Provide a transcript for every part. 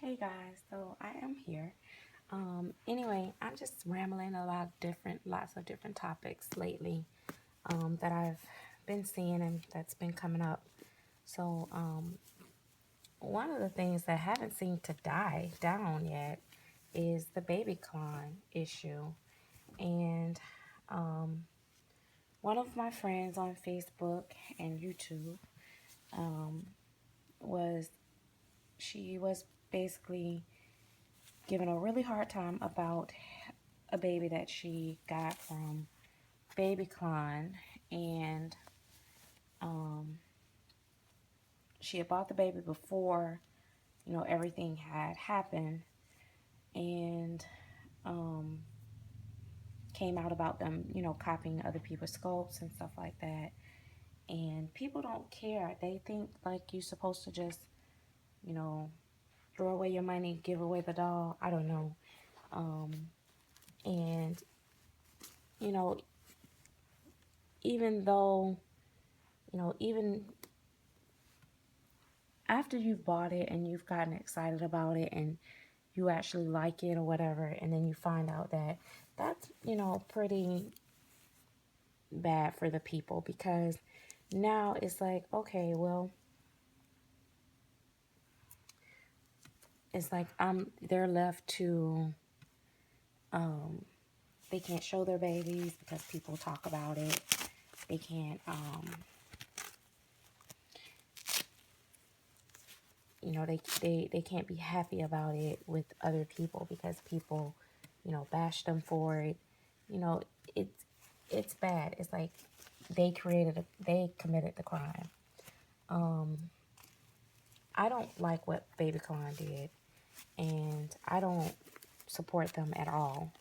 Hey guys, so I am here. Anyway, I'm just rambling about lots of different topics lately that I've been seeing and that's been coming up. So, one of the things that haven't seemed to die down yet is the baby climb issue. And um, one of my friends on Facebook and YouTube um, was she was basically giving a really hard time about a baby that she got from BabyCon, and um, she had bought the baby before everything had happened, and um, came out about them copying other people's sculpts and stuff like that. And people don't care. They think like you're supposed to just you know throw away your money, give away the doll. I don't know. um, and you know even though even after you've bought it and you've gotten excited about it and you actually like it or whatever, and then you find out that that's pretty bad for the people, because now it's like, okay, well, it's like they're left to they can't show their babies because people talk about it. They can't they can't be happy about it with other people because people bash them for it. you know it's it's bad. It's like they committed the crime. I don't like what Baby Con did, and I don't support them at all.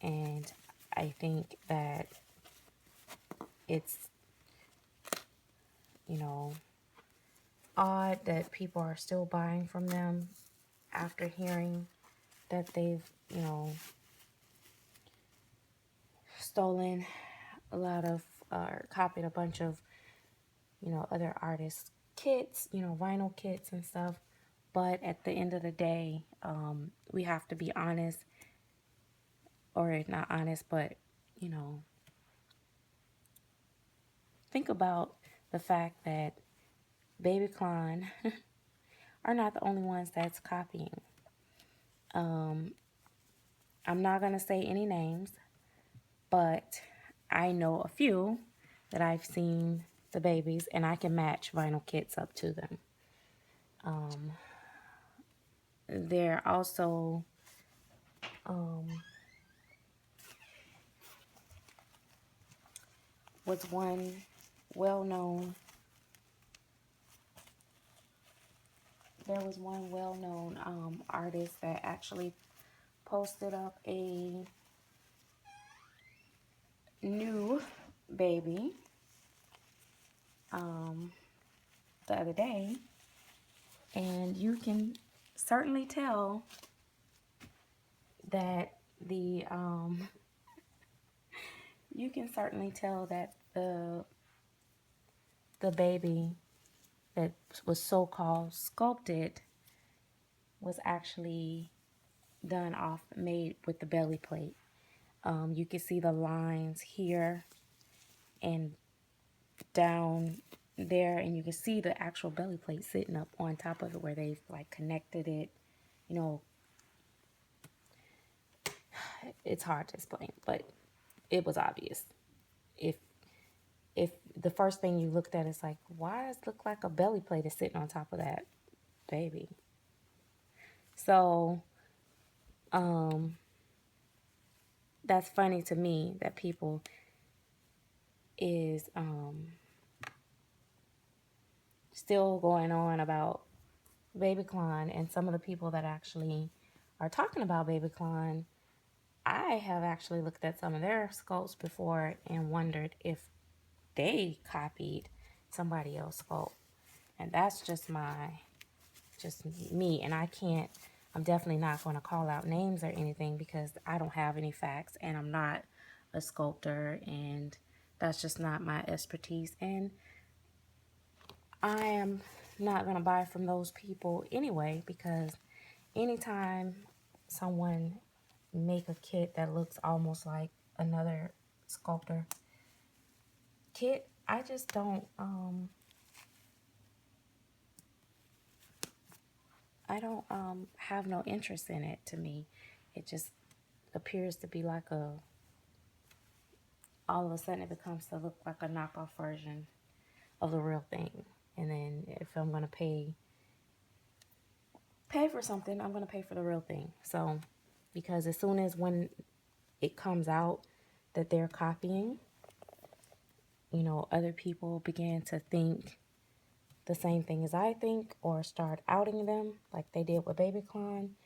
And I think that it's you know odd that people are still buying from them after hearing that they've stolen a lot of or copied a bunch of other artists kits, vinyl kits and stuff. But at the end of the day, we have to be honest, or not honest, but you know think about the fact that Baby Clon are not the only ones that's copying. I'm not gonna say any names, but I know a few that I've seen the babies, and I can match vinyl kits up to them. There also was one well-known. There was one well-known artist that actually posted up a new baby the other day, and you can certainly tell that the you can certainly tell that the baby that was so-called sculpted was actually made with the belly plate. You can see the lines here and down there, and you can see the actual belly plate sitting up on top of it where they've like connected it. You know, it's hard to explain, but it was obvious. If if the first thing you looked at is like, why does it look like a belly plate is sitting on top of that baby? So that's funny to me that people is still going on about Baby Clon, and some of the people that actually are talking about Baby Clon, I have actually looked at some of their sculpts before and wondered if they copied somebody else's sculpt. And that's just me, and I'm definitely not going to call out names or anything because I don't have any facts, and I'm not a sculptor, and that's just not my expertise. And I am not going to buy from those people anyway, because anytime someone make a kit that looks almost like another sculptor kit, I just don't have no interest in it. To me, it just appears to be like a, all of a sudden it becomes to look like a knockoff version of the real thing. And then if I'm gonna pay for something, I'm gonna pay for the real thing. So because as soon as when it comes out that they're copying, you know, other people begin to think the same thing as I think, or start outing them like they did with Baby Climb,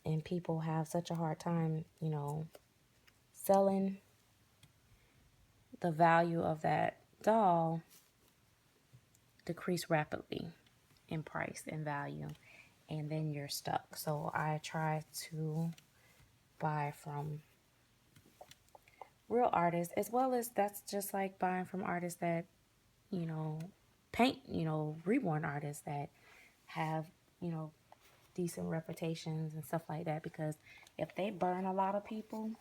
and people have such a hard time, you know, selling the value of that doll, decrease rapidly in price and value, and then you're stuck. So I try to buy from real artists, as well as that's just like buying from artists that, you know, paint, you know, reborn artists that have, you know, decent reputations and stuff like that, because if they burn a lot of people,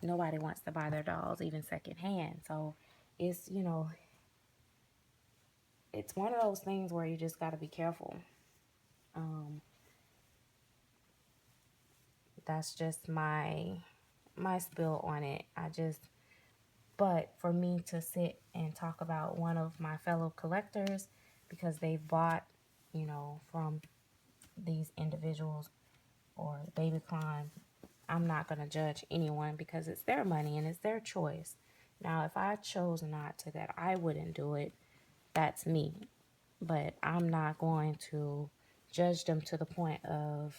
nobody wants to buy their dolls even secondhand. So it's, you know, it's one of those things where you just got to be careful. That's just my spill on it. But for me to sit and talk about one of my fellow collectors because they bought, you know, from these individuals or Baby Climb, I'm not going to judge anyone because it's their money and it's their choice. Now, if I chose not to, that I wouldn't do it, that's me. But I'm not going to judge them to the point of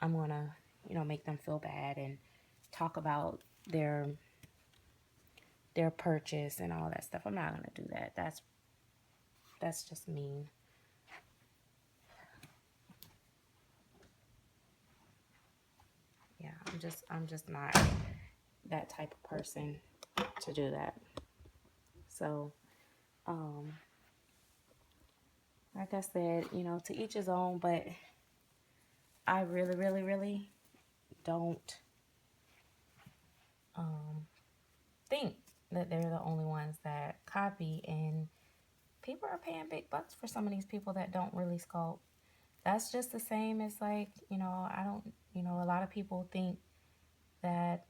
I'm going to, you know, make them feel bad and talk about their purchase and all that stuff. I'm not going to do that. That's just mean. Yeah, I'm just not that type of person to do that. So, like I said, you know, to each his own, but I really, really, really don't think that they're the only ones that copy, and people are paying big bucks for some of these people that don't really sculpt. That's just the same as like, you know, I don't, you know, a lot of people think that,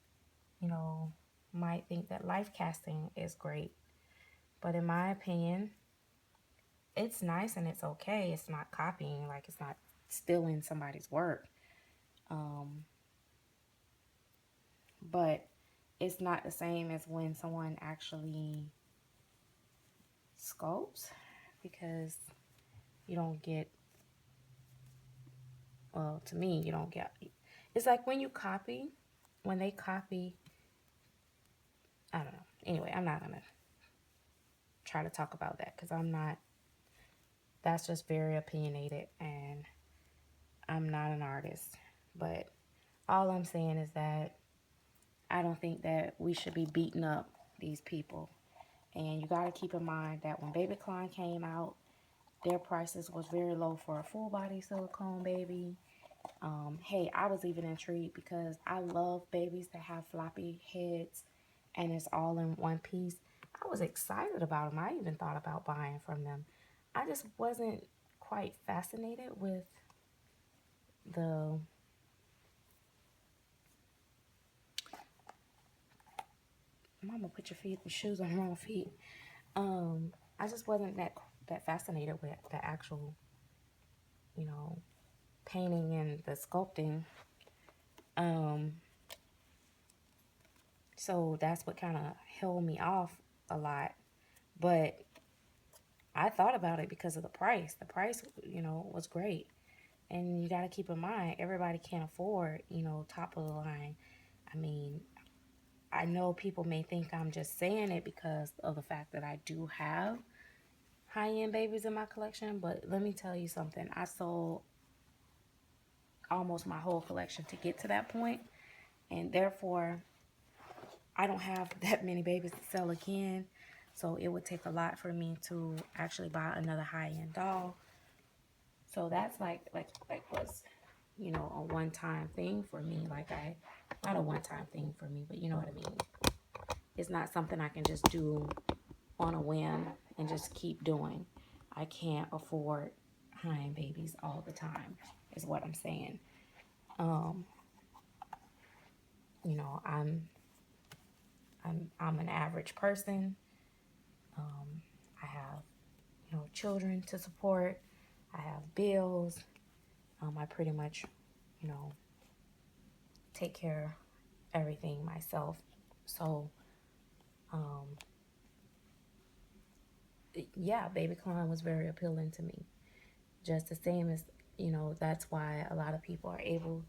you know, might think that life casting is great. But in my opinion, it's nice and it's okay. It's not copying, like it's not stealing somebody's work. But it's not the same as when someone actually sculpts, because you don't get, well, to me, you don't get, it's like when you copy, when they copy, I don't know. Anyway, I'm not going to try to talk about that because I'm not, that's just very opinionated and I'm not an artist. But all I'm saying is that I don't think that we should be beating up these people. And you got to keep in mind that when Baby Climb came out, their prices was very low for a full body silicone baby. Hey, I was even intrigued because I love babies that have floppy heads and it's all in one piece. I was excited about them. I even thought about buying from them. I just wasn't quite fascinated with the, mama, put your shoes on the wrong feet. I just wasn't that fascinated with the actual, you know, painting and the sculpting. So that's what kind of held me off a lot. But I thought about it because of the price. The price, you know, was great. And you got to keep in mind, everybody can't afford, you know, top of the line. I mean, I know people may think I'm just saying it because of the fact that I do have high-end babies in my collection, but let me tell you something. I sold almost my whole collection to get to that point, and therefore I don't have that many babies to sell again. So it would take a lot for me to actually buy another high-end doll. So that's like was, you know, a one-time thing for me. Like not a one-time thing for me, but you know what I mean. It's not something I can just do on a whim and just keep doing. I can't afford hiring babies all the time, is what I'm saying. Um, you know, I'm an average person. I have, you know, children to support. I have bills. I pretty much, you know, take care of everything myself. So, um, yeah, baby climb was very appealing to me. Just the same as, you know, that's why a lot of people are able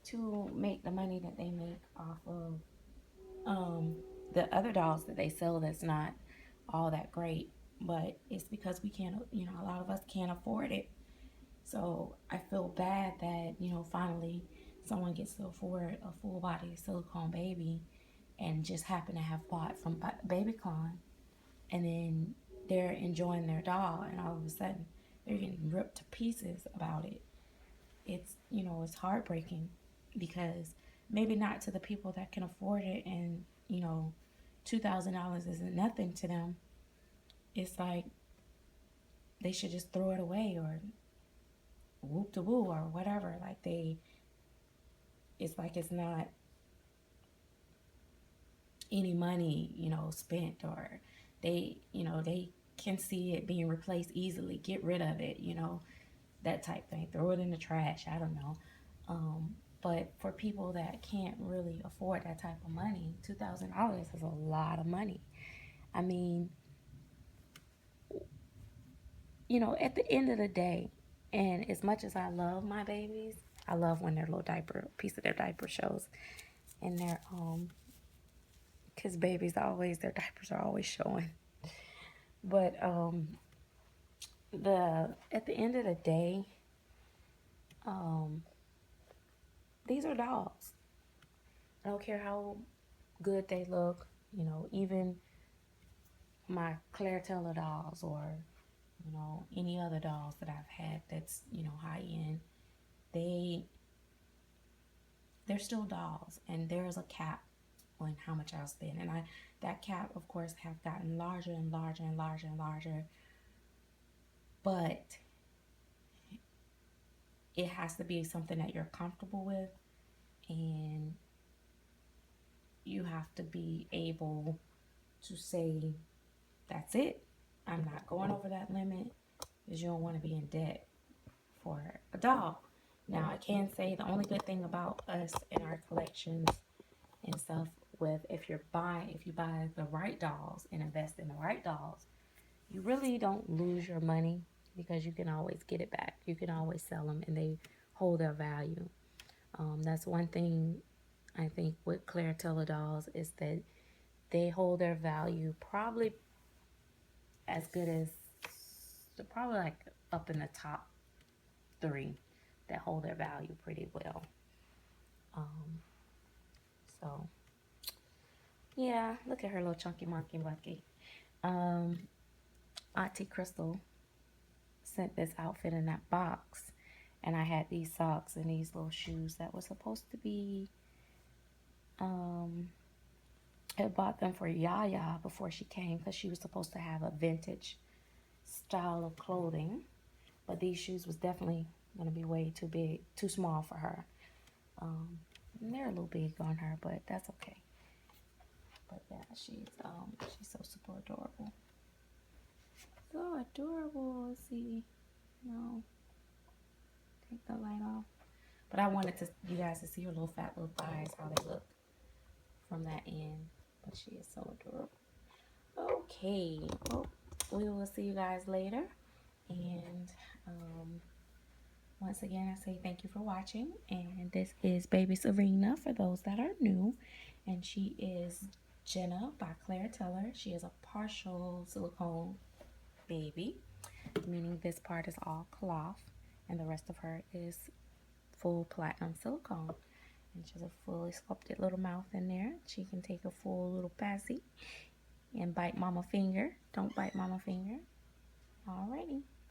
to make the money that they make off of the other dolls that they sell that's not all that great. But it's because we can't, you know, a lot of us can't afford it. So I feel bad that, you know, finally someone gets to afford a full body silicone baby and just happen to have bought from BabyCon, and then they're enjoying their doll, and all of a sudden they're getting ripped to pieces about it. It's, you know, it's heartbreaking because maybe not to the people that can afford it, and, you know, $2,000 isn't nothing to them. It's like they should just throw it away or whoop de woo or whatever. Like it's like it's not any money, you know, spent, or you know, they can see it being replaced easily. Get rid of it, you know, that type thing. Throw it in the trash. I don't know. But for people that can't really afford that type of money, $2,000 is a lot of money. I mean, you know, at the end of the day, and as much as I love my babies, I love when their little piece of their diaper shows, and because babies always, their diapers are always showing. But at the end of the day, um, these are dogs. I don't care how good they look, you know, even my Claire Taylor dolls, or, you know, any other dolls that I've had that's, you know, high end, they're still dolls, and there's a cap on how much I'll spend. And that cap, of course, have gotten larger and larger and larger and larger, but it has to be something that you're comfortable with, and you have to be able to say, that's it. I'm not going over that limit, because you don't want to be in debt for a doll. Now, I can say the only good thing about us and our collections and stuff, with if you buy the right dolls and invest in the right dolls, you really don't lose your money, because you can always get it back. You can always sell them, and they hold their value. That's one thing I think with Claire Taylor dolls, is that they hold their value probably as good as, probably like up in the top 3 that hold their value pretty well. So yeah, look at her little chunky monkey monkey. Auntie Crystal sent this outfit in that box, and I had these socks and these little shoes that was supposed to be, I bought them for Yaya before she came, because she was supposed to have a vintage style of clothing, but these shoes was definitely going to be way too big, too small for her. And they're a little big on her, but that's okay. But yeah, she's so super adorable. So adorable. Let's see. No. Take the light off. But I wanted you guys to see her little fat little thighs, how they look from that end. But she is so adorable. Okay. Well, we will see you guys later. And once again, I say thank you for watching. And this is baby Serena for those that are new. And she is Jenna by Claire Taylor. She is a partial silicone baby, meaning this part is all cloth and the rest of her is full platinum silicone. And she has a fully sculpted little mouth in there. She can take a full little passy and bite mama finger. Don't bite mama finger. Alrighty.